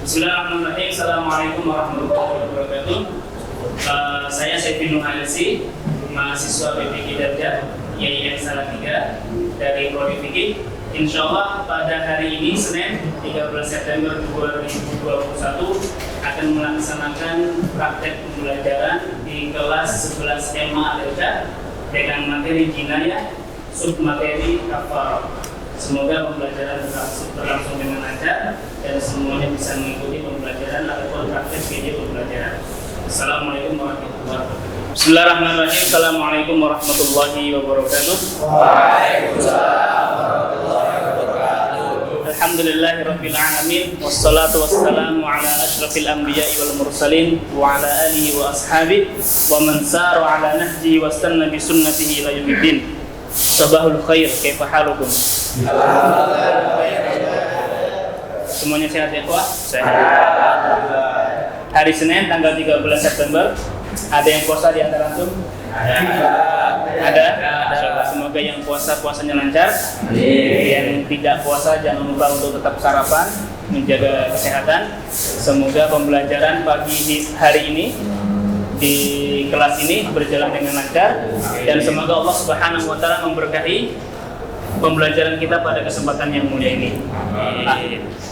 Bismillahirrahmanirrahim. Assalamualaikum warahmatullahi wabarakatuh. Saya Saifin Nuhalisi, mahasiswa BPK Darjat YIM Salatiga dari Prodi Fikih. Insyaallah pada hari ini Senin 13 September 2021 akan melaksanakan praktek pembelajaran di kelas 11 MA Darjat dengan materi jinayah, submateri kafarah. Semoga pembelajaran berlangsung dengan lancar dan semuanya bisa mengikuti pembelajaran ataupun praktek video pembelajaran. Assalamualaikum warahmatullahi wabarakatuh. Bismillahirrahmanirrahim. Assalamualaikum warahmatullahi wabarakatuh. Waalaikumsalam warahmatullahi wabarakatuh. Alhamdulillahirabbil alamin wassalatu wassalamu ala asyrafil anbiya'i wal mursalin wa ala alihi wa ashabihi wa man sara ala nahjihi wastanna bi sunnatihi ila yaumiddin. Sabahul khair, kaifa halukum? Semuanya sehat ya, Pak? Sehat. Hari Senin tanggal 13 September, ada yang puasa di antara antum? Ada. Semoga yang puasanya lancar. Yang tidak puasa jangan lupa untuk tetap sarapan, menjaga kesehatan. Semoga pembelajaran pagi hari ini di kelas ini berjalan dengan lancar dan semoga Allah Subhanahu wa taala memberkahi pembelajaran kita pada kesempatan yang mulia ini.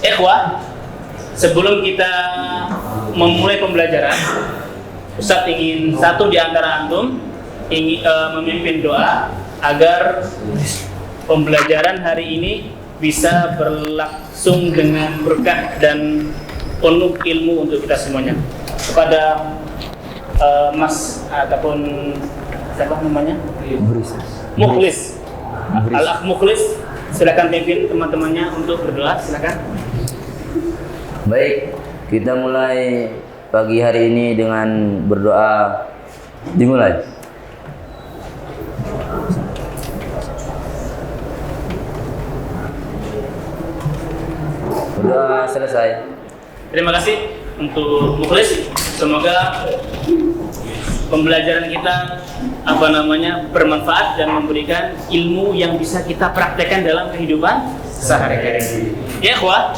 Ikhwah, sebelum kita memulai pembelajaran, Ustaz ingin satu di antara antum ingin memimpin doa agar pembelajaran hari ini bisa berlangsung dengan berkah dan penuh ilmu untuk kita semuanya. Kepada Mas ataupun siapa namanya? Mukhlis. Al-Akh Mukhlis, silakan pimpin teman-temannya untuk berdoa, silakan. Baik, kita mulai pagi hari ini dengan berdoa. Dimulai. Berdoa selesai. Terima kasih untuk Mukhlis. Semoga pembelajaran kita bermanfaat dan memberikan ilmu yang bisa kita praktekkan dalam kehidupan sehari-hari. Ya, ikhwah,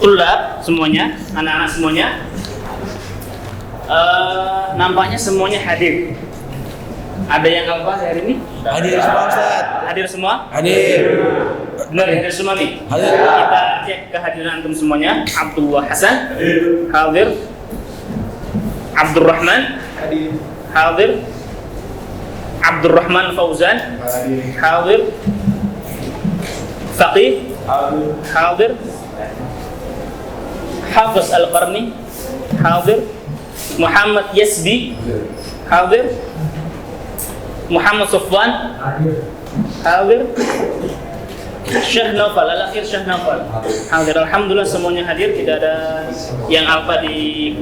tulab semuanya, anak-anak semuanya, nampaknya semuanya hadir. Ada yang apa hari ini? Hadir semua, Ustaz. Hadir semua? Hadir. Benar, hadir semua nih. Hadir. Kita cek kehadiran antum semuanya. Abdullah Hasan hadir. Abdurrahman hadir. Abdurrahman Fauzan hadir. Faqih hadir. Hafiz Al-Qarni hadir. Muhammad Yasbi hadir. Muhammad Sufwan hadir. Syekh Naufal, al-akhir Syekh Naufal hadir. Alhamdulillah semuanya hadir, tidak ada yang alfa di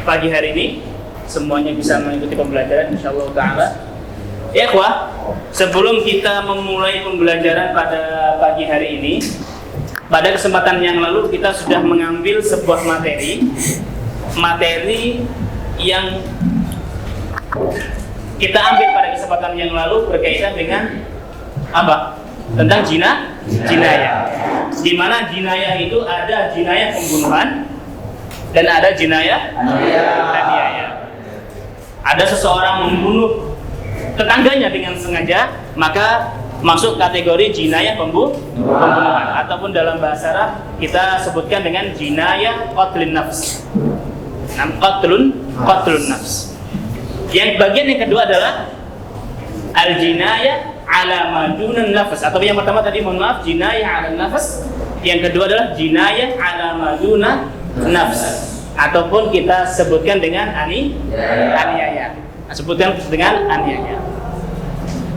pagi hari ini. Semuanya bisa mengikuti pembelajaran insyaallah ta'ala. Ya ikhwah, sebelum kita memulai pembelajaran pada pagi hari ini, pada kesempatan yang lalu kita sudah mengambil sebuah materi yang kita ambil pada kesempatan yang lalu berkaitan dengan apa? Tentang jinayah. Di mana jinayah itu ada jinayah pembunuhan dan ada jinayah aniaya. Ada seseorang membunuh tetangganya dengan sengaja, maka masuk kategori jinayah pembunuhan, ataupun dalam bahasa Arab kita sebutkan dengan jinayah qatlun nafs. Qatlun nafs. Yang bagian yang kedua adalah al-jinayah ala madunun nafs, atau yang pertama tadi mohon maaf jinayah ala nafs, yang kedua adalah jinayah ala maduna nafs, ataupun kita sebutkan dengan aniaya. Sebutkan dengan aniaya.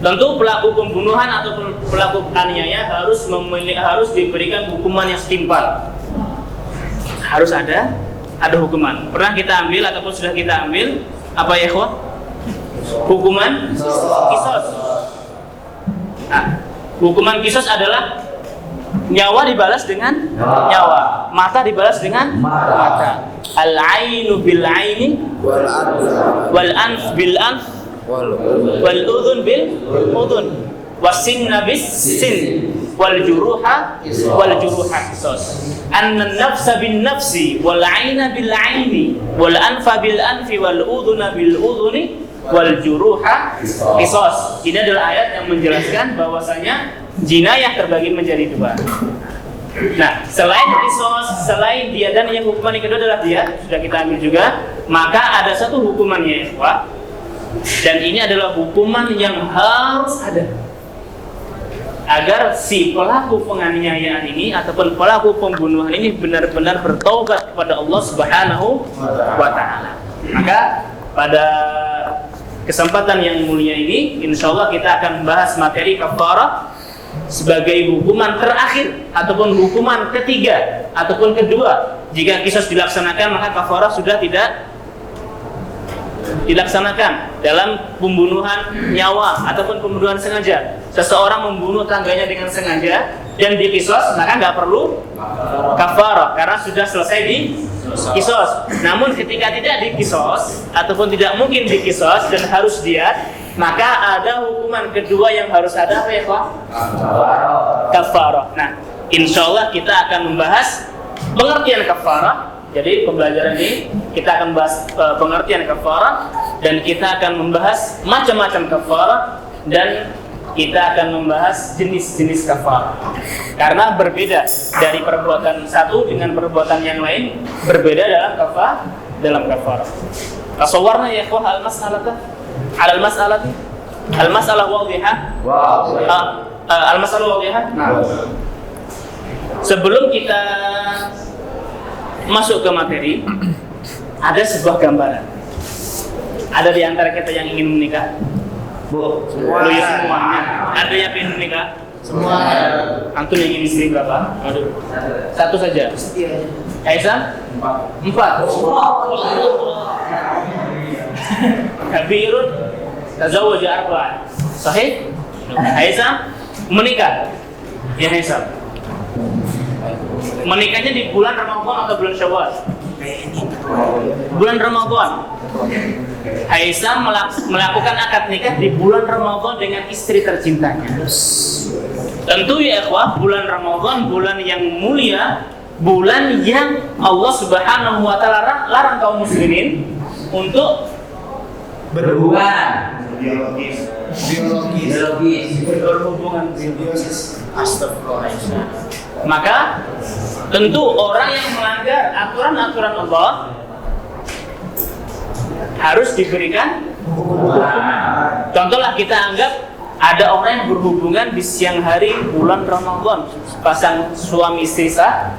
Tentu pelaku pembunuhan ataupun pelaku aniaya harus diberikan hukuman yang setimpal. Harus ada hukuman. Pernah kita ambil ataupun sudah kita ambil apa ya ikhwah? Hukuman qisas. Hukuman qisas adalah nyawa dibalas dengan nyawa, mata dibalas dengan mata. Al-ainu bil aini, wal anf bil anf, wal udhun bil udhun, was sinna bis sin. wal juruha qisas. An-nafsa bin nafsi wal 'aina bil 'aini wal anfa bil anfi wal udhuna bil udhuni wal juruha qisas. Ini adalah ayat yang menjelaskan bahwasanya jinayah terbagi menjadi dua. Nah, selain qisas, selain dia dan yang hukuman yang kedua adalah dia, sudah kita ambil juga, maka ada satu hukuman ya ikhwah. Dan ini adalah hukuman yang harus ada agar si pelaku penganiayaan ini ataupun pelaku pembunuhan ini benar-benar bertaubat kepada Allah Subhanahu wa taala. Maka pada kesempatan yang mulia ini insyaallah kita akan bahas materi kafarah sebagai hukuman terakhir ataupun hukuman ketiga ataupun kedua. Jika qisas dilaksanakan maka kafarah sudah tidak dilaksanakan dalam pembunuhan nyawa ataupun pembunuhan sengaja. Seseorang membunuh tangganya dengan sengaja dan diqisas maka nggak perlu kafarah karena sudah selesai di qisas. Namun ketika tidak diqisas ataupun tidak mungkin diqisas dan harus diat, maka ada hukuman kedua yang harus ada apa ya Pak? Kafarah. Nah, insyaallah kita akan membahas pengertian kafarah. Jadi pembelajaran ini kita akan bahas pengertian kafarah dan kita akan membahas macam-macam kafarah dan kita akan membahas jenis-jenis kafarah. Karena berbeda dari perbuatan satu dengan perbuatan yang lain, berbeda dalam kafarah. Tasawwarna ya ikhwah al-mas'alah wadihah. Al-mas'alah wadihah. Nah. Sebelum kita masuk ke materi, ada sebuah gambaran. Ada di antara kita yang ingin menikah? Bu, semuanya. Ada yang ingin menikah? Semua. Antum ingin istri berapa? Aduh. Satu saja. Aisyah? 4. Kabirun tazawwaja 4. Sahih? Aisyah menikah. Ya Aisyah. Menikahnya di bulan Ramadan atau bulan Syawal? Bulan Ramadan. Aisyah melakukan akad nikah di bulan Ramadan dengan istri tercintanya. Tentu ya ikhwah, bulan Ramadan bulan yang mulia, bulan yang Allah Subhanahu wa taala larang kaum muslimin untuk berhubungan biologis, berhubungan biologis. Astagfirullahaladzim. Maka tentu orang yang melanggar aturan-aturan Allah harus diberikan hukuman. Contohlah kita anggap ada orang yang berhubungan di siang hari bulan Ramadan, pasang suami istri sah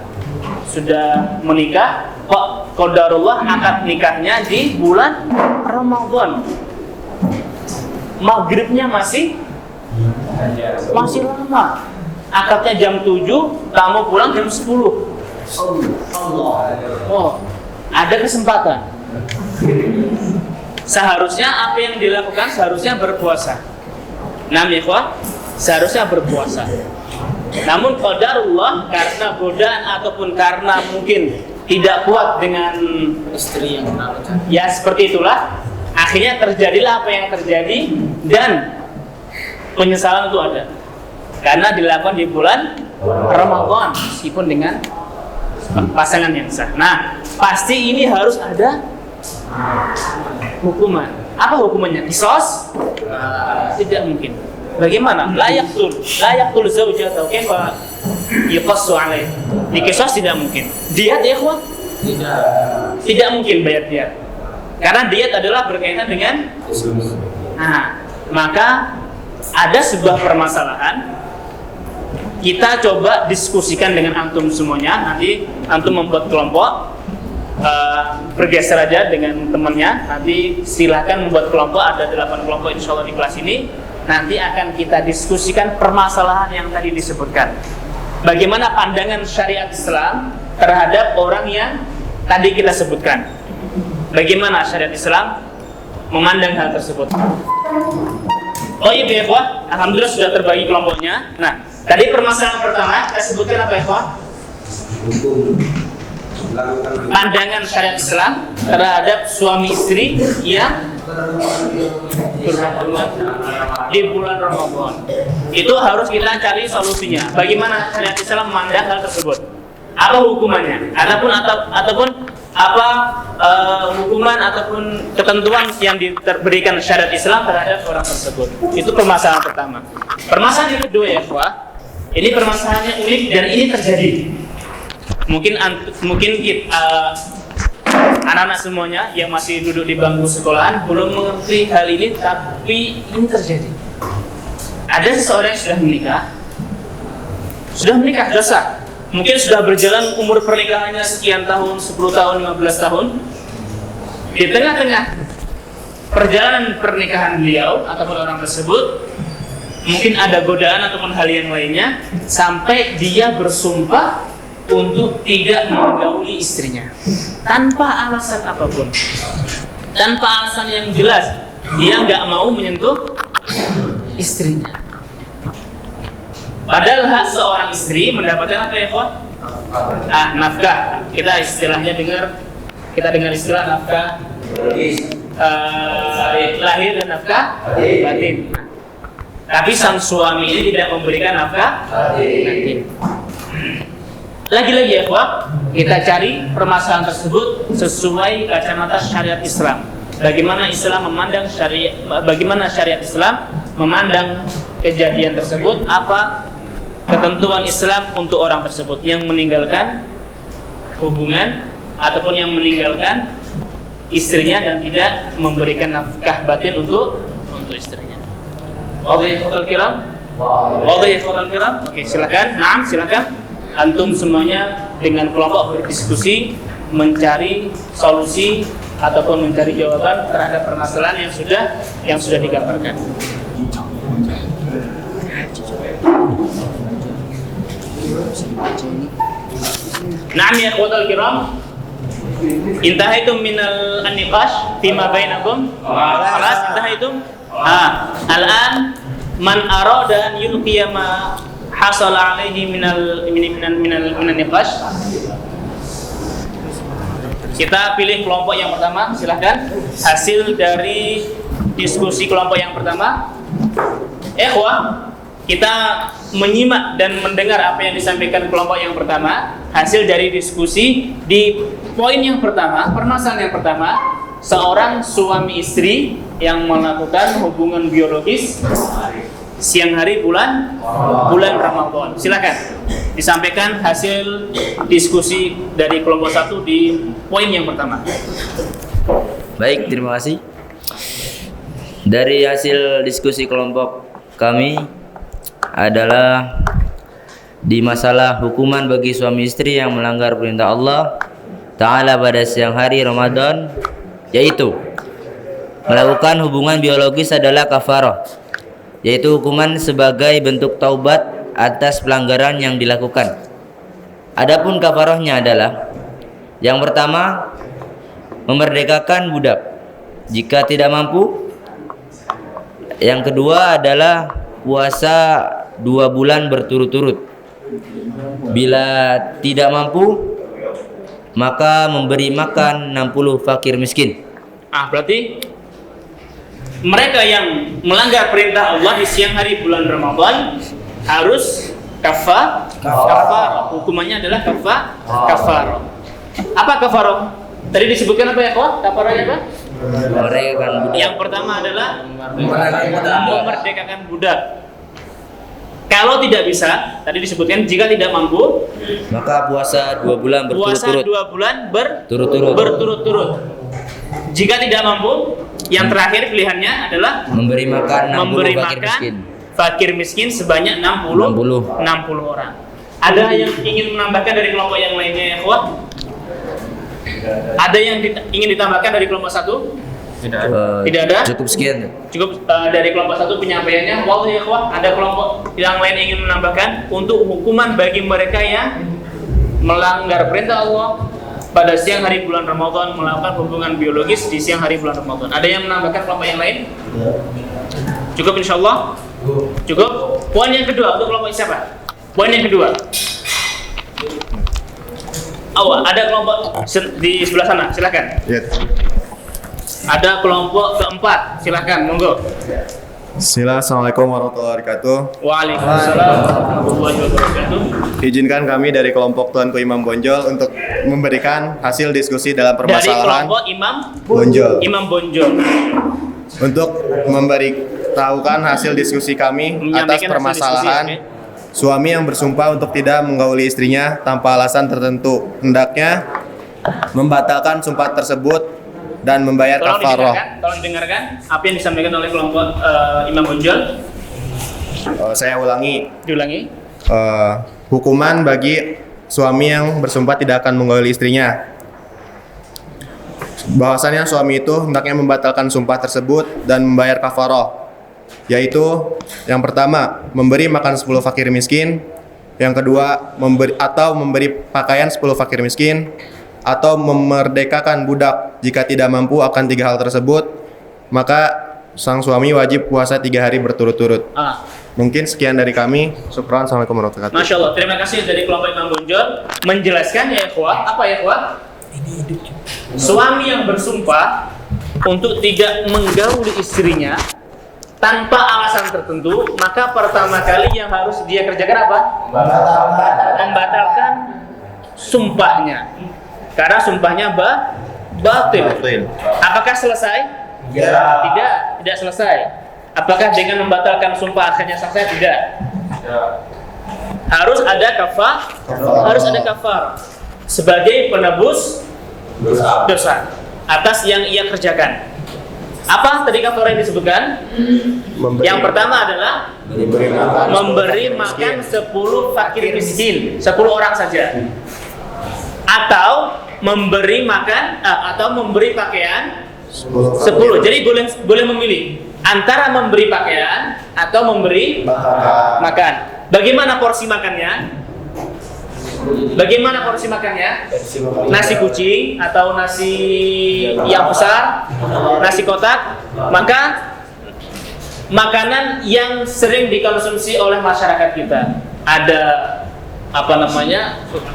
sudah menikah, kok qadarullah akad nikahnya di bulan Ramadan. Maghribnya masih lama. Akadnya jam 7, kamu pulang jam 10. Oh, ada kesempatan. Seharusnya apa yang dilakukan? Seharusnya berpuasa. Nah, ikhwah, seharusnya berpuasa. Namun qadarullah karena godaan ataupun karena mungkin tidak kuat dengan istri yang menangkan. Ya seperti itulah. Akhirnya terjadilah apa yang terjadi dan penyesalan itu ada. Karena dilakukan di bulan Ramadan meskipun dengan pasangan yang sah. Nah, pasti ini harus ada hukuman. Apa hukumannya? Qisas? Tidak mungkin. Bagaimana? La yaqtul zaujatahu kaifa yuqassu alaihi. Diqisas tidak mungkin. Diat ya ikhwah? Tidak mungkin bayar diat. Karena diat adalah berkaitan dengan maka ada sebuah permasalahan. Kita coba diskusikan dengan antum semuanya. Nanti antum membuat kelompok, bergeser aja dengan temannya. Nanti silakan membuat kelompok. Ada 8 kelompok insya Allah di kelas ini. Nanti akan kita diskusikan permasalahan yang tadi disebutkan. Bagaimana pandangan syariat Islam terhadap orang yang tadi kita sebutkan? Bagaimana syariat Islam memandang hal tersebut? Oh iya ikhwah, alhamdulillah sudah terbagi kelompoknya. Nah, tadi permasalahan pertama kita sebutkan apa ikhwah? Pandangan syariat Islam terhadap suami istri yang berhubungan di bulan Ramadan. Itu harus kita cari solusinya. Bagaimana syariat Islam memandang hal tersebut? Apa hukumannya? Ataupun apa hukuman ataupun ketentuan yang diberikan syariat Islam terhadap orang tersebut? Itu permasalahan pertama. Permasalahan yang kedua ya, Pak. Ini permasalahannya unik dan ini terjadi. Mungkin kita anak-anak semuanya yang masih duduk di bangku sekolahan belum mengerti hal ini, tapi ini terjadi. Ada seseorang yang sudah menikah dosa. Mungkin sudah berjalan umur pernikahannya sekian tahun, 10 tahun, 15 tahun. Di tengah-tengah perjalanan pernikahan beliau ataupun orang tersebut, mungkin ada godaan ataupun hal yang lainnya, sampai dia bersumpah untuk tidak menggauli istrinya tanpa alasan apapun, tanpa alasan yang jelas. Dia nggak mau menyentuh istrinya. Padahal hak seorang istri mendapatkan apa ya, Pak? Nafkah. Kita dengar istilah nafkah lahir dan nafkah batin. Tapi sang suami ini tidak memberikan nafkah batin. Lagi-lagi ya, Pak, kita cari permasalahan tersebut sesuai kacamata syariat Islam. Bagaimana syariat Islam memandang kejadian tersebut, apa ketentuan Islam untuk orang tersebut yang meninggalkan hubungan ataupun yang meninggalkan istrinya dan tidak memberikan nafkah batin untuk istrinya. Oke, silakan. Naam, silakan. Antum semuanya dengan kelompok berdiskusi mencari solusi ataupun mencari jawaban terhadap permasalahan yang sudah digambarkan. Naam ya ikhwatal kiram, intahaitum minal an-niqash fima bainakum? Khalas intahaitum? Al-an man arada an yulqiya ma hasala alaihi minal niqash. Kita pilih kelompok yang pertama, silahkan. Hasil dari diskusi kelompok yang pertama, kita menyimak dan mendengar apa yang disampaikan kelompok yang pertama. Hasil dari diskusi di poin yang pertama, permasalahan yang pertama, seorang suami istri yang melakukan hubungan biologis siang hari bulan Ramadan. Silakan disampaikan hasil diskusi dari kelompok 1 di poin yang pertama. Baik, terima kasih. Dari hasil diskusi kelompok kami adalah di masalah hukuman bagi suami istri yang melanggar perintah Allah Ta'ala pada siang hari Ramadan, yaitu melakukan hubungan biologis adalah kafarah, yaitu hukuman sebagai bentuk taubat atas pelanggaran yang dilakukan. Adapun kafarahnya adalah yang pertama, memerdekakan budak jika tidak mampu. Yang kedua adalah puasa 2 bulan berturut-turut. Bila tidak mampu, maka memberi makan 60 fakir miskin. Berarti mereka yang melanggar perintah Allah di siang hari bulan Ramadan harus kafarah. Hukumannya adalah kafarah. Apa kafarah? Tadi disebutkan apa ya, Pak? Kafarahnya apa? Memerdekakan budak. Yang pertama adalah memerdekakan budak. Kalau tidak bisa, tadi disebutkan jika tidak mampu, maka puasa 2 bulan berturut-turut. Puasa 2 bulan berturut-turut. Jika tidak mampu, yang terakhir pilihannya adalah memberi makan 60 fakir miskin sebanyak 60 orang. Ada yang ingin menambahkan dari kelompok yang lainnya ya, Ikhwah? Ada yang ingin ditambahkan dari kelompok 1? Tidak ada? Cukup sekian. Cukup dari kelompok 1 penyampaiannya. Wallah ya, Ikhwah, ada kelompok yang lain ingin menambahkan untuk hukuman bagi mereka yang melanggar perintah Allah pada siang hari bulan Ramadan, melakukan hubungan biologis di siang hari bulan Ramadan. Ada yang menambahkan kelompok yang lain? Cukup insyaallah? Cukup? Poin yang kedua untuk kelompok siapa? Poin yang kedua. Ada kelompok di sebelah sana, silakan. Ada kelompok keempat, silahkan, monggo. Assalamualaikum warahmatullahi wabarakatuh. Waalaikumsalam warahmatullahi wabarakatuh. Izinkan kami dari kelompok Tuanku Imam Bonjol untuk memberikan hasil diskusi dalam Dari permasalahan kelompok Imam Bonjol Bonjol. untuk memberitahukan hasil diskusi kami atas Menyampaikan hasil permasalahan diskusi, suami yang bersumpah untuk tidak menggauli istrinya tanpa alasan tertentu, hendaknya membatalkan sumpah tersebut dan membayar kafaroh. Tolong didengarkan apa yang disampaikan oleh kelompok Imam Bonjol. Saya ulangi. Diulangi. Hukuman bagi suami yang bersumpah tidak akan menggauli istrinya. Bahwasannya suami itu hendaknya membatalkan sumpah tersebut dan membayar kafaroh, yaitu yang pertama memberi makan 10 fakir miskin, yang kedua memberi pakaian 10 fakir miskin, atau memerdekakan budak. Jika tidak mampu akan 3 hal tersebut, maka sang suami wajib puasa 3 hari berturut-turut. Mungkin sekian dari kami. Syukran. Assalamualaikum warahmatullahi wabarakatuh. Masya Allah, terima kasih dari kelompok Imam Bonjol menjelaskan ya ikhwah. Apa ya ikhwah? Suami yang bersumpah untuk tidak menggauli istrinya tanpa alasan tertentu, maka pertama kali yang harus dia kerjakan apa? Membatalkan sumpahnya. Karena sumpahnya batil. Apakah selesai? Tidak selesai. Apakah dengan membatalkan sumpah akhirnya selesai? Tidak. Harus ada kafar sebagai penebus dosa atas yang ia kerjakan. Apa tadi kafar yang disebutkan? Yang pertama adalah memberi makan 10 fakir miskin, 10 orang saja. Atau memberi makan atau memberi pakaian 10. Jadi boleh memilih antara memberi pakaian atau memberi makan. Bagaimana porsi makannya? Nasi kucing atau nasi yang besar, nasi kotak, maka makanan yang sering dikonsumsi oleh masyarakat kita. Ada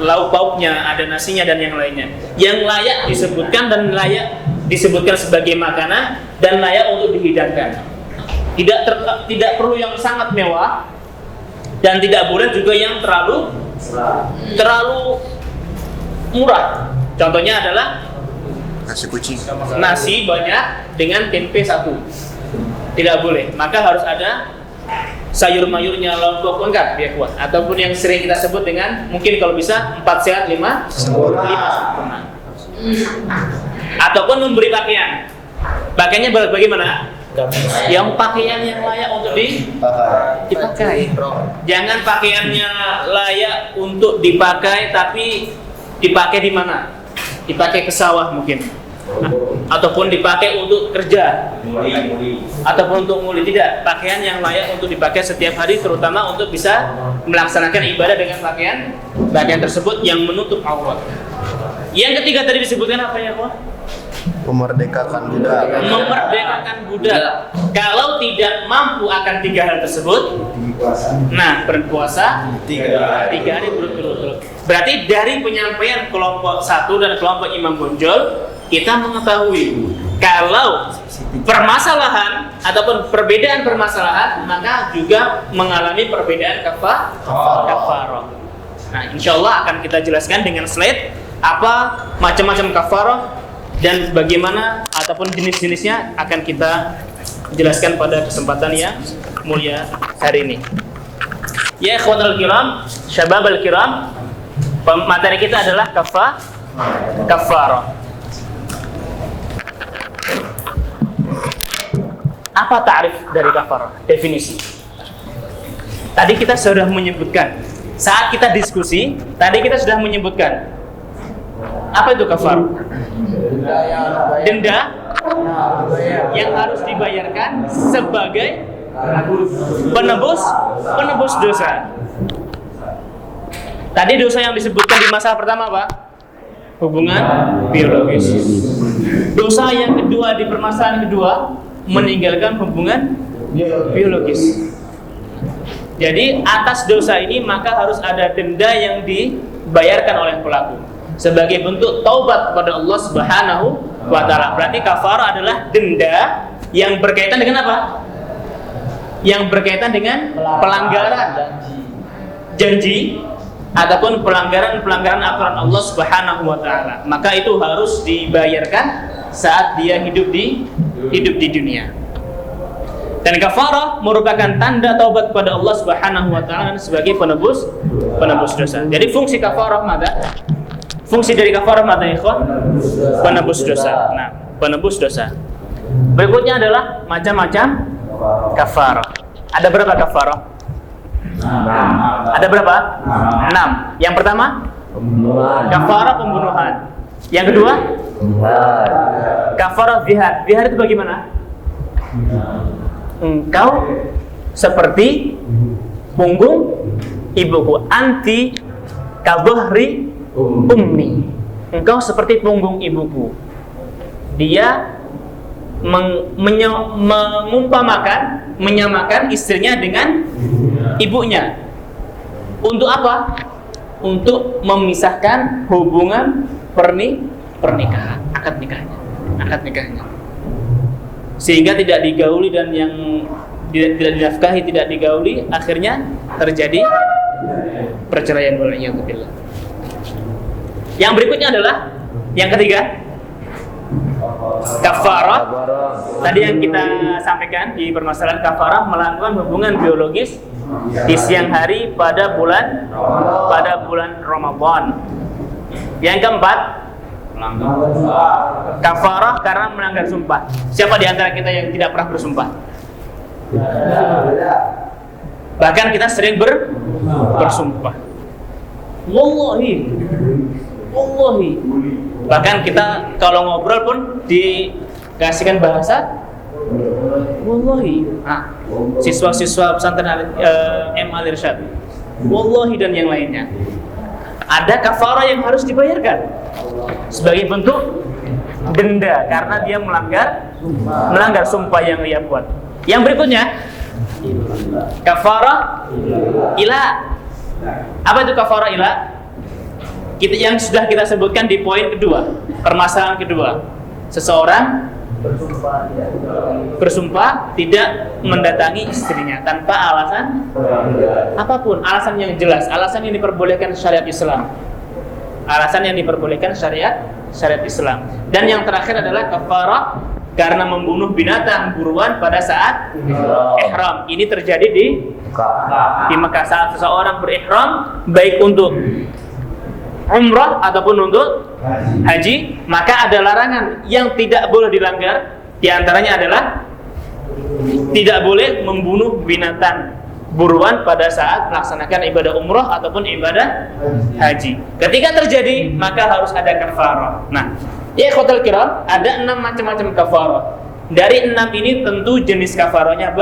lauk pauknya, ada nasinya dan yang lainnya. Yang layak disebutkan dan layak disebutkan sebagai makanan dan layak untuk dihidangkan. Tidak perlu yang sangat mewah dan tidak boleh juga yang terlalu murah. Contohnya adalah Nasi kucing. nasi banyak dengan tempe 1. Tidak boleh. Maka harus ada sayur mayurnya lombok lengkap ya kuat, ataupun yang sering kita sebut dengan mungkin kalau bisa 4 sehat 5 sempurna. Ataupun memberi pakaian. Pakaiannya bagaimana? Yang pakaian yang layak untuk dipakai. Jangan pakaiannya layak untuk dipakai tapi dipakai di mana? Dipakai ke sawah mungkin. Ataupun dipakai untuk kerja, ataupun untuk nguli. Tidak, pakaian yang layak untuk dipakai setiap hari, terutama untuk bisa melaksanakan ibadah dengan pakaian tersebut yang menutup aurat. Yang ketiga tadi disebutkan apa ya, Pak? Memerdekakan budak. Kalau tidak mampu akan 3 hal tersebut, nah berpuasa 3 hari berturut-turut. Berarti dari penyampaian kelompok 1 dan kelompok Imam Bonjol, kita mengetahui kalau permasalahan ataupun perbedaan permasalahan, maka juga mengalami perbedaan kafarah. Nah, insya Allah akan kita jelaskan dengan slide apa macam-macam kafarah dan bagaimana ataupun jenis-jenisnya akan kita jelaskan pada kesempatan yang mulia hari ini. Ya ikhwanul kiram, syababul kiram, materi kita adalah kafarah. Apa ta'rif dari kafarah? Definisi. Tadi kita sudah menyebutkan. Saat kita diskusi, tadi kita sudah menyebutkan. Apa itu kafarah? Denda yang harus dibayarkan sebagai penebus dosa. Tadi dosa yang disebutkan di masalah pertama apa? Hubungan biologis. Dosa yang kedua di permasalahan kedua, meninggalkan hubungan biologis. Jadi atas dosa ini maka harus ada denda yang dibayarkan oleh pelaku sebagai bentuk taubat kepada Allah Subhanahu wa ta'ala. Berarti kafarah adalah denda yang berkaitan dengan apa? Yang berkaitan dengan pelanggaran janji ataupun pelanggaran aturan Allah Subhanahu wa taala. Maka itu harus dibayarkan saat dia hidup di dunia. Dan kafarah merupakan tanda taubat kepada Allah Subhanahu wa taala sebagai penebus dosa. Jadi fungsi kafarah mata? Fungsi dari kafarah mata ikhwan? Penebus dosa. Nah, penebus dosa. Berikutnya adalah macam-macam kafarah. Ada berapa kafarah? 6. Ada berapa? 6. Yang pertama? Pembunuhan. Kafarah pembunuhan. Yang kedua? Jihad. Kafarah zihar. Zihar itu bagaimana? Engkau seperti punggung ibuku, anti kabahri ummi. Engkau seperti punggung ibuku. Dia menyamakan istrinya dengan ibunya. Untuk apa? Untuk memisahkan hubungan pernikahan, akad nikahnya. Sehingga tidak digauli, dan yang tidak dinafkahi tidak digauli, akhirnya terjadi perceraian waliyadzubillah. Yang berikutnya adalah yang ketiga, kafarah. Tadi yang kita sampaikan di permasalahan kafarah, melakukan hubungan biologis di siang hari pada bulan Ramadan. Yang keempat, kafarah karena melanggar sumpah. Siapa di antara kita yang tidak pernah bersumpah? Bahkan kita sering bersumpah. Wallahi. Bahkan kita kalau ngobrol pun dikasihkan bahasa wallahi. Siswa-siswa pesantren M Al Irsyad. Wallahi dan yang lainnya. Ada kafarah yang harus dibayarkan sebagai bentuk denda karena dia melanggar sumpah yang dia buat. Yang berikutnya, kafarah ila. Apa itu kafarah ila? Yang sudah kita sebutkan di poin kedua, permasalahan kedua. Seseorang bersumpah tidak mendatangi istrinya tanpa alasan apapun, alasan yang jelas, alasan yang diperbolehkan syariat Islam. Alasan yang diperbolehkan syariat Islam. Dan yang terakhir adalah kafarah karena membunuh binatang buruan pada saat ihram. Ini terjadi di Mekah saat seseorang berihram, baik untuk umrah ataupun untuk haji, maka ada larangan yang tidak boleh dilanggar. Di antaranya adalah tidak boleh membunuh binatang buruan pada saat melaksanakan ibadah umrah ataupun ibadah haji. Ketika terjadi, maka harus ada kafarah. Nah, ya ikhwatal kiram, ada 6 macam-macam kafarah. Dari 6 ini tentu jenis kafarahnya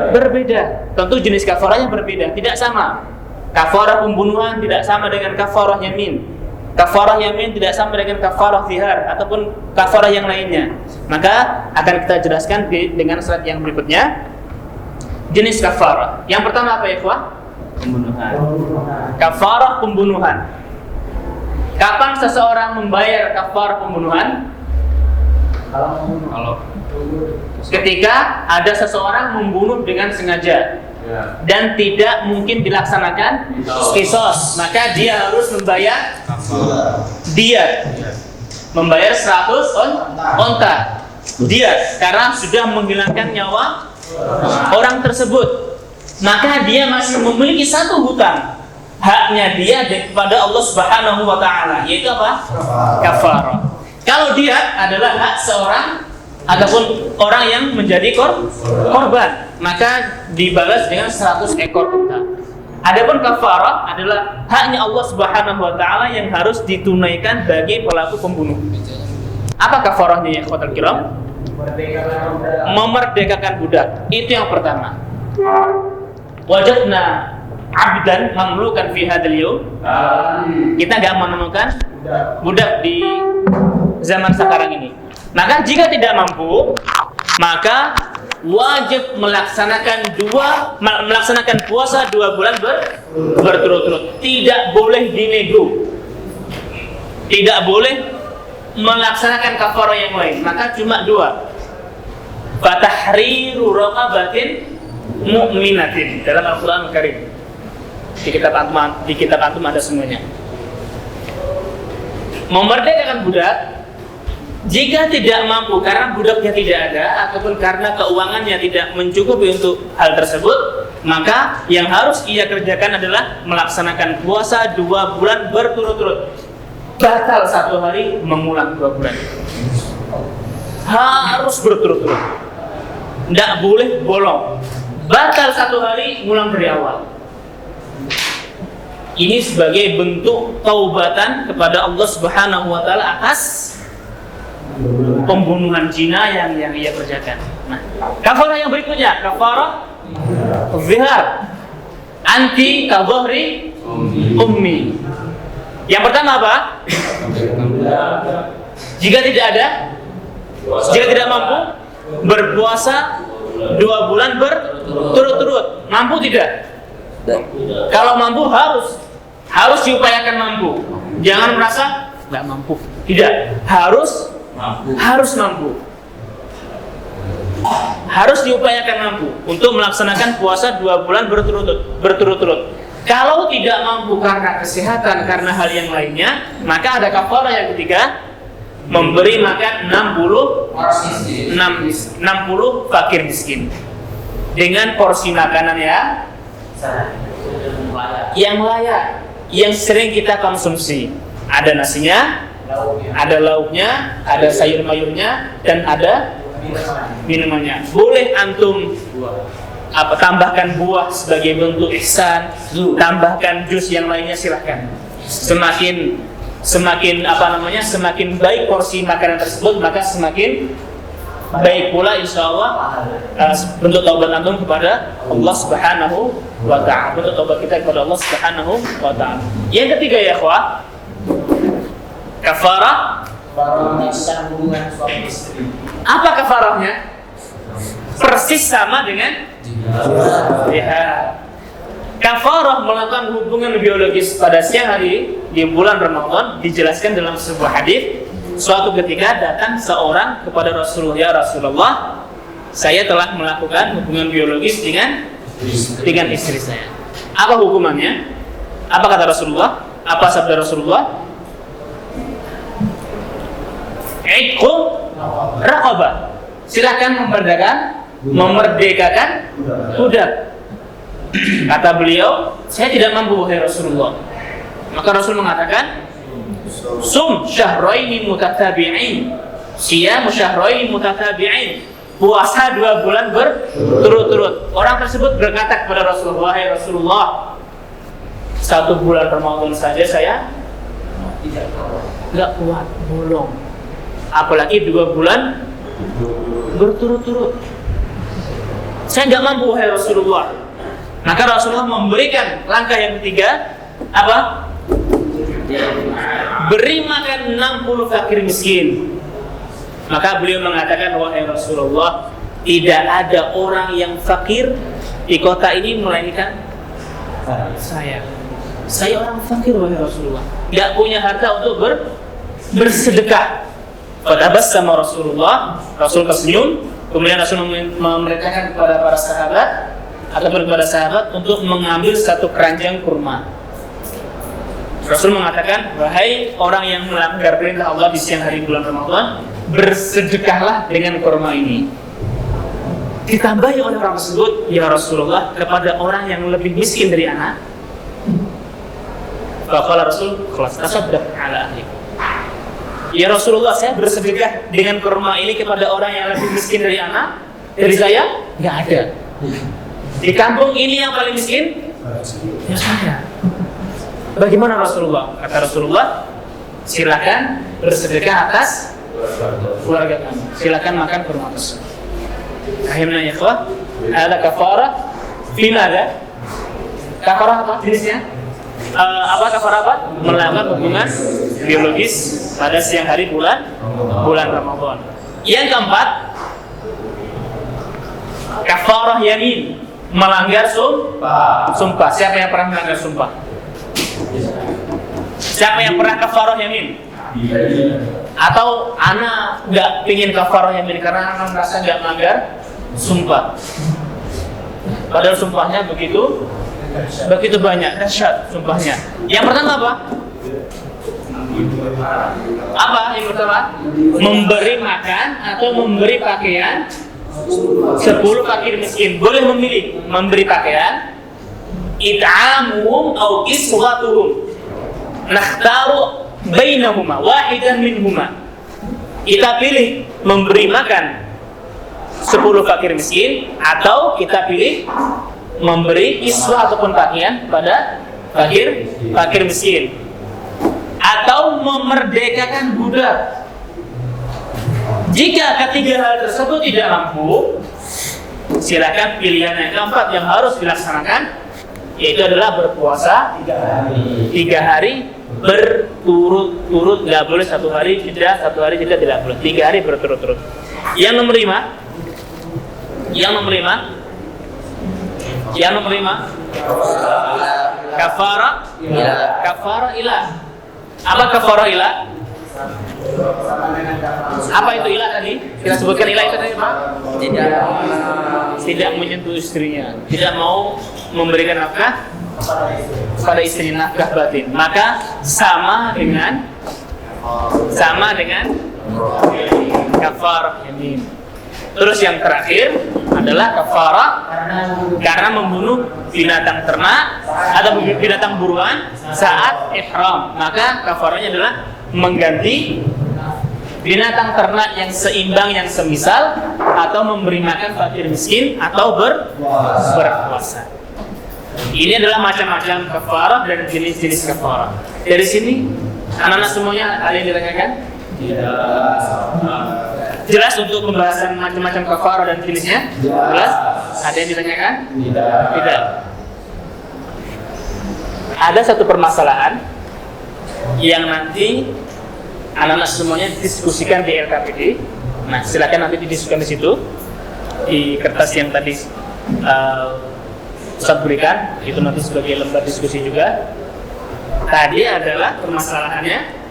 berbeda. Tentu jenis kafarahnya berbeda, tidak sama. Kafarah pembunuhan tidak sama dengan kafarah yamin. Kafarah yamin tidak sama dengan kafarah zihar ataupun kafarah yang lainnya. Maka akan kita jelaskan dengan slide yang berikutnya. Jenis kafarah. Yang pertama apa ya, ikhwah? Pembunuhan. Kafarah pembunuhan. Kapan seseorang membayar kafarah pembunuhan? Kalau ketika ada seseorang membunuh dengan sengaja dan tidak mungkin dilaksanakan qisos, maka dia harus membayar diat, membayar 100 onta diat karena sudah menghilangkan nyawa orang tersebut. Maka dia masih memiliki satu hutang, haknya dia kepada Allah Subhanahu wa taala, yaitu apa? Kafarah. Kalau diat adalah hak seorang ataupun orang yang menjadi korban, maka dibalas dengan 100 ekor unta. Adapun kafarah adalah haknya Allah Subhanahu wa taala yang harus ditunaikan bagi pelaku pembunuh. Apa kafarahnya ya ikhwatul kiram? Memerdekakan budak. Itu yang pertama. Wajadna abdan mamlukan fi hadzal yaum. Kita enggak menemukan budak di zaman sekarang ini. Maka jika tidak mampu, maka wajib melaksanakan puasa 2 bulan berturut-turut. Tidak boleh dinego. Tidak boleh melaksanakan kafarah yang lain, maka cuma dua. Fatahriru raqabatin mu'minatin dalam Al-Qur'an Al-Karim. Di kitab antum ada semuanya. Memerdekakan budak jika tidak mampu karena budaknya tidak ada ataupun karena keuangannya tidak mencukupi untuk hal tersebut, maka yang harus ia kerjakan adalah melaksanakan puasa 2 bulan berturut-turut. Batal 1 hari, mengulang 2 bulan. Harus berturut-turut. Tidak boleh bolong. Batal 1 hari, ngulang dari awal. Ini sebagai bentuk taubatan kepada Allah Subhanahu wa taala atas pembunuhan zina yang ia kerjakan. Nah, kafarah yang berikutnya, kafarah zihar, anti kadhahri ummi. Yang pertama apa? Jika tidak mampu berpuasa 2 bulan berturut-turut. Mampu tidak? Kalau mampu harus diupayakan mampu. Jangan merasa nggak mampu. Tidak, harus mampu. Harus diupayakan mampu untuk melaksanakan puasa 2 bulan berturut-turut. Kalau tidak mampu karena kesehatan, karena hal yang lainnya, maka ada kafarah yang ketiga, memberi makan 60 fakir miskin dengan porsi makanan yang layak, yang sering kita konsumsi. Ada nasinya, ada lauknya, ada sayur mayurnya, dan ada minumannya. Boleh antum tambahkan buah sebagai bentuk ihsan, tambahkan jus yang lainnya, silahkan. Semakin baik porsi makanan tersebut, maka semakin baik pula insyaallah bentuk taubat antum kepada Allah Subhanahu wa ta'ala, bentuk taubat kita kepada Allah Subhanahu wa ta'ala. Yang ketiga ya ikhwah, kafarah hubungan suami istri. Apa kafarahnya? Persis sama dengan kafarah melakukan hubungan biologis pada siang hari di bulan Ramadan dijelaskan dalam sebuah hadis. Suatu ketika datang seorang kepada Rasulullah, ya Rasulullah, saya telah melakukan hubungan biologis dengan istri saya. Apa hukumannya? Apa kata Rasulullah? Apa sabda Rasulullah? Iqu raqabah. Silakan memerdekakan budak. Kata beliau, saya tidak mampu wahai Rasulullah. Maka Rasul mengatakan, sum syahraini mutatabi'in. Siyam syahraini mutatabi'in. Puasa 2 bulan berturut-turut. Orang tersebut berkata kepada Rasulullah, wahai Rasulullah, 1 bulan Ramadan saja saya tidak kuat, bolong. Apalagi 2 bulan berturut-turut. Saya tidak mampu wahai Rasulullah. Maka Rasulullah memberikan langkah yang ketiga, apa? Beri makan 60 fakir miskin. Maka beliau mengatakan, wahai Rasulullah, tidak ada orang yang fakir di kota ini melainkan saya. Saya orang fakir wahai Rasulullah, tidak punya harta untuk bersedekah. Fatabas sama Rasulullah, Rasul tersenyum. Kemudian Rasul memerintahkan kepada para sahabat ataupun kepada sahabat untuk mengambil 1 keranjang kurma. Rasul mengatakan, wahai orang yang melanggar perintah Allah di siang hari bulan Ramadan, bersedekahlah dengan kurma ini. Ditambahi oleh orang tersebut, ya Rasulullah, kepada orang yang lebih miskin dari anak. Faqala Rasul, khalas tasaddaq ala ahli. Ya Rasulullah, saya bersedekah dengan kurma ini kepada orang yang lebih miskin dari anak. Dari saya, nggak ada. Di kampung ini yang paling miskin, ya saya. Bagaimana Rasulullah? Kata Rasulullah, silakan bersedekah atas keluarga kamu. Silakan makan kurma tersebut. Akhirnya ya ikhwah, ada kafarah finada. Kafarah apa jenisnya? Apa kafarah apa? Melakukan hubungan biologis pada siang hari bulan Ramadan. Yang keempat, kafarah yamin, melanggar sumpah. Siapa yang pernah melanggar sumpah? Siapa yang pernah kafarah yamin? Atau anak nggak pingin kafarahnya ini karena anak merasa nggak melanggar sumpah. Padahal sumpahnya begitu banyak, dahsyat sumpahnya. Yang pertama apa? Apa yang pertama? Memberi makan atau memberi pakaian 10 fakir miskin. Boleh memilih memberi pakaian, it'amuhum atau kiswatuhum. Nakhtaru bainahuma wahidan minhuma. Kita pilih memberi makan 10 fakir miskin atau kita pilih memberi kiswah ataupun pakaian pada fakir miskin, atau memerdekakan budak. Jika ketiga hal tersebut tidak mampu, silakan pilihan yang keempat yang harus dilaksanakan, yaitu adalah berpuasa 3 hari berturut-turut. Nggak boleh 1 hari jeda, 1 hari jeda, tidak boleh. 3 hari berturut-turut. Yang nomor 5 kafara ilah. Apa kafara ilah? Apa itu ilah tadi? Kita sebutkan ilah itu tadi, Pak. Tidak menyentuh istrinya, tidak mau memberikan nafkah pada istrinya, nafkah batin. Maka sama dengan kafarah yamin. Terus yang terakhir adalah kafarah karena membunuh binatang ternak atau binatang buruan saat ihram. Maka kafarahnya adalah mengganti binatang ternak yang seimbang, yang semisal, atau memberi makan fakir miskin, atau berpuasa. Ini adalah macam-macam kafarah dan jenis-jenis kafarah. Dari sini anak-anak semuanya ada yang ditanyakan? Tidak. Jelas untuk pembahasan macam-macam kafarah dan jenisnya? Jelas? Ada yang ditanyakan? Tidak. Ada satu permasalahan yang nanti anak-anak semuanya diskusikan di LKPD. Nah, silakan nanti didiskusikan di situ, di kertas yang tadi Ustaz berikan, itu nanti sebagai lembar diskusi juga. Tadi adalah permasalahannya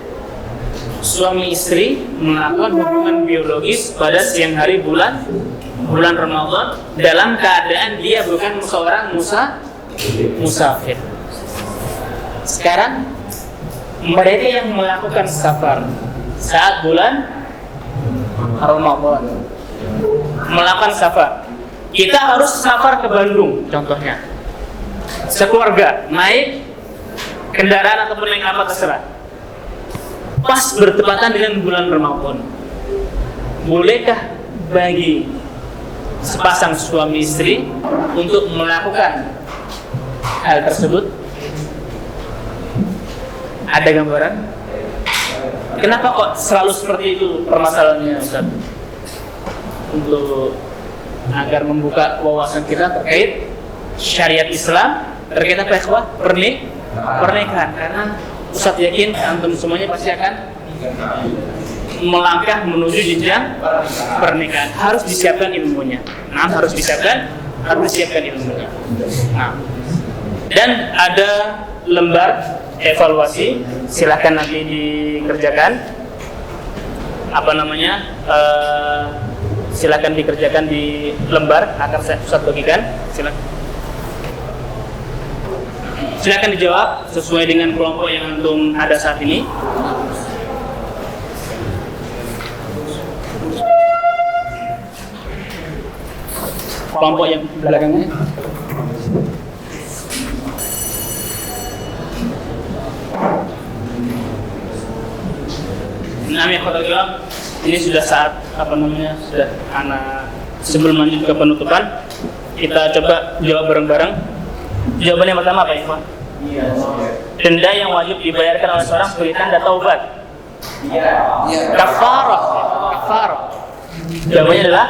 suami istri melakukan hubungan biologis pada siang hari bulan Ramadan dalam keadaan dia bukan seorang musafir. Sekarang mereka yang melakukan safar saat bulan Ramadan, melakukan safar, kita harus safar ke Bandung contohnya, sekeluarga naik kendaraan ataupun naik apa terserah, pas bertepatan dengan bulan Ramadan. Bolehkah bagi sepasang suami istri untuk melakukan hal tersebut? Ada gambaran? Kenapa kok selalu seperti itu permasalahannya, Ustaz? Untuk agar membuka wawasan kita terkait syariat Islam, terkait apa ya, pernikahan. Karena Ustaz yakin antum semuanya pasti akan melangkah menuju jenjang pernikahan. Harus disiapkan ilmunya. Harus disiapkan ilmunya. Nah, dan ada lembar evaluasi, silahkan nanti dikerjakan. Silahkan dikerjakan di lembar, akan saya Ustaz bagikan. Silakan dijawab sesuai dengan kelompok yang antum ada saat ini. Kelompok yang belakangnya. Nah, ya khotbah, ini sudah saat sudah anak sebelum lanjut ke penutupan, kita coba jawab bareng-bareng. Jawaban yang pertama apa ya, Pak? Denda yang wajib dibayarkan oleh seorang sebagai tanda taubat. Kafarah. Jawabannya adalah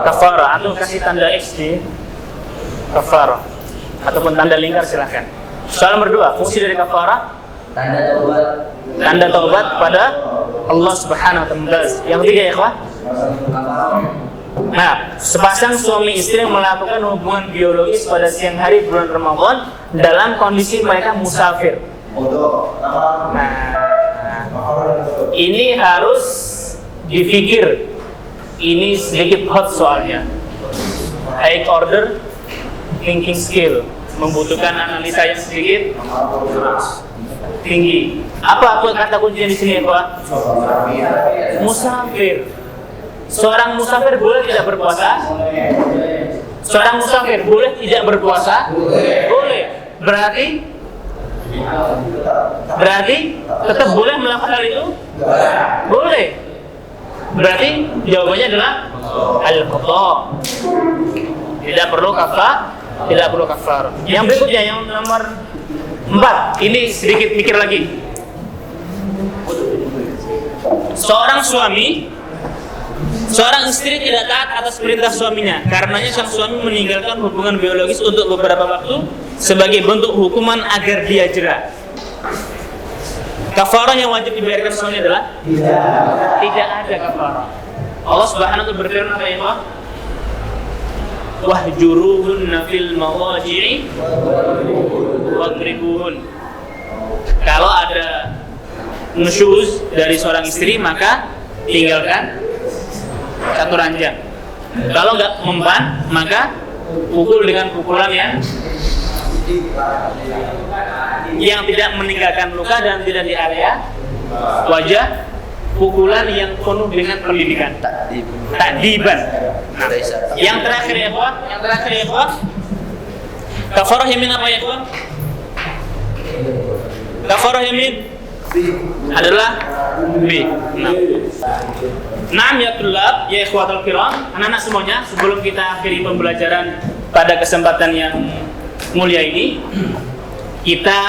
kafarah. Antum kasih tanda X di kafarah ataupun tanda lingkar, silahkan. Soal nomor 2, fungsi dari kafarah tanda taubat pada Allah Subhanahu wa taala. Yang ketiga ya, Pak. Nah, sepasang suami istri yang melakukan hubungan biologis pada siang hari bulan Ramadan dalam kondisi mereka musafir. Nah, Ini harus dipikir. Ini sedikit hot soalnya. High order thinking skill, membutuhkan analisa yang sedikit tinggi. Apa kata kuncinya di sini, Pak? Musafir. Seorang musafir boleh tidak berpuasa? Seorang musafir boleh tidak berpuasa? Boleh. Berarti tetap boleh melakukan hal itu? Boleh. Berarti jawabannya adalah al-qadha. Tidak perlu kafar. Yang berikutnya yang nomor 4. Ini sedikit mikir lagi. Seorang istri tidak taat atas perintah suaminya. Karenanya sang suami meninggalkan hubungan biologis untuk beberapa waktu sebagai bentuk hukuman agar dia jera. Kafarah yang wajib dibayarkan suami adalah tidak ada kafarah. Allah Subhanahu wa taala berfirman apa ya? Wahjuruhunna fil mawaji'i wadribuhun. Kalau ada nusyuz dari seorang istri maka tinggalkan satu ranjang. Kalau nggak mempan maka pukul dengan pukulan yang tidak meninggalkan luka dan tidak di area wajah, pukulan yang penuh dengan pendidikan, takdiban. Nah, yang terakhir ya Pak, kafarah yamin apa ya Pak? Kafarah yamin adalah B. Naam ya tulab, ya ikhwatul kiram, anak-anak semuanya, sebelum kita akhiri pembelajaran pada kesempatan yang mulia ini, kita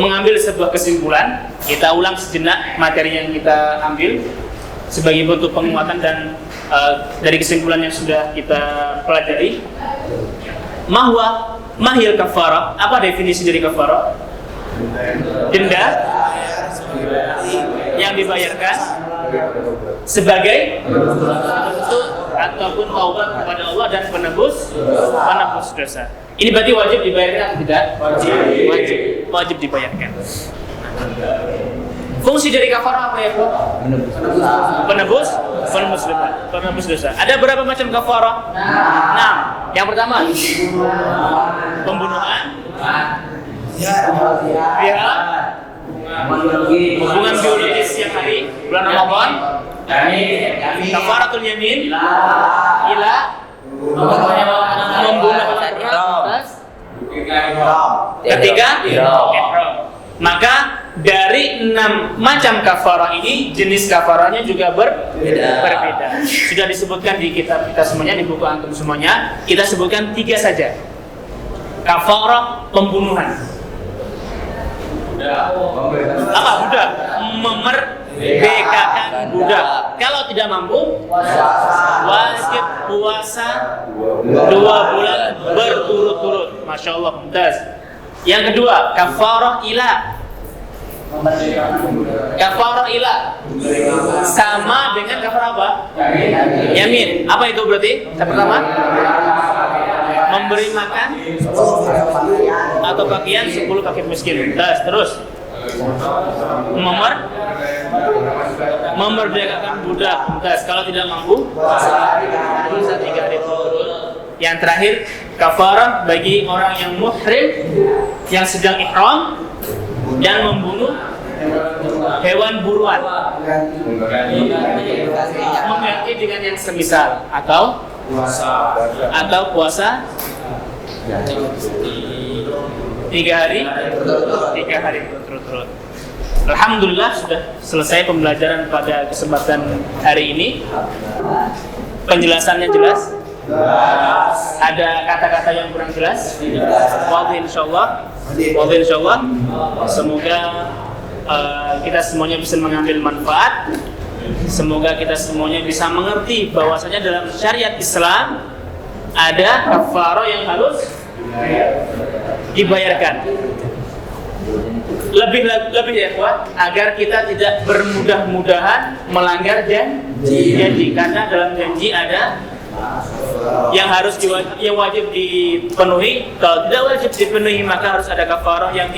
mengambil sebuah kesimpulan. Kita ulang sejenak materi yang kita ambil sebagai bentuk penguatan dan dari kesimpulan yang sudah kita pelajari. Mahil kafarah. Apa definisi dari kafarah? Denda yang dibayarkan sebagai bentuk ataupun taubat kepada Allah dan penebus dosa. Ini berarti wajib dibayarkan atau tidak? Wajib dibayarkan. Fungsi dari kafarah apa ya, Pak? Penebus dosa. Ada berapa macam kafarah? 6. Yang pertama, pembunuhan. Hubungan biologis siang hari bulan Ramadan. Kafaratul yamin ila membunuh orang ketika ihram. Maka dari 6 macam kafarah ini jenis kafarahnya juga berbeda. Sudah disebutkan di kitab kita semuanya, di buku antum semuanya. Kita sebutkan 3 saja. Kafarah pembunuhan. Budak. Memerdekakan budak. Kalau tidak mampu, wajib puasa 2 bulan berturut-turut. Masya Allah, mumtaz. Yang kedua, kafarah ila. Kafarah ila sama dengan kafarah apa? Yamin. Apa itu berarti? Yang pertama, memberi makan atau pakaian 10 fakir miskin. Terus memerdekakan budak. Kalau tidak mampu, puasa 3 hari berturut-turut. Yang terakhir, kafarah bagi orang yang muhrim yang sedang ihram dan membunuh hewan buruan, mengganti dengan yang semisal atau puasa 3 hari berturut-turut. Alhamdulillah sudah selesai pembelajaran pada kesempatan hari ini. Penjelasannya jelas. Ada kata-kata yang kurang jelas. Wadih insyaallah. Semoga kita semuanya bisa mengambil manfaat. Semoga kita semuanya bisa mengerti bahwasanya dalam syariat Islam ada kafarah yang harus dibayarkan. Lebih ya Pak, agar kita tidak bermudah-mudahan melanggar janji. Karena dalam janji ada yang wajib dipenuhi. Kalau tidak wajib dipenuhi maka harus ada kafarah yang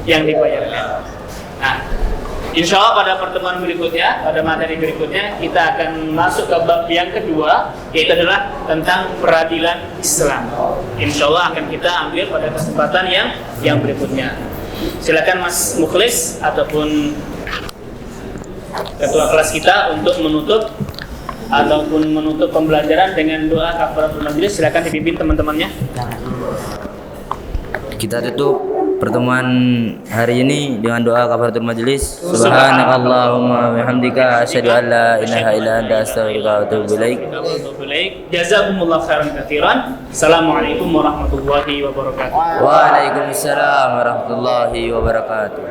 dibayarkan. Nah, Insya Allah pada pertemuan berikutnya, pada materi berikutnya kita akan masuk ke bab yang kedua, yaitu adalah tentang peradilan Islam. Insya Allah akan kita ambil pada kesempatan yang berikutnya. Silakan Mas Mukhlis ataupun ketua kelas kita untuk menutup pembelajaran dengan doa kafaratul majelis. Silakan dipimpin teman-temannya. Kita tutup pertemuan hari ini dengan doa kafaratul majelis. Subhanakallahumma wa bihamdika asyhadu an la ilaha illa anta astaghfiruka wa atubu ilaik. Jazakumullah khairan katsiran. Assalamualaikum warahmatullahi wabarakatuh. Waalaikumsalam warahmatullahi wabarakatuh.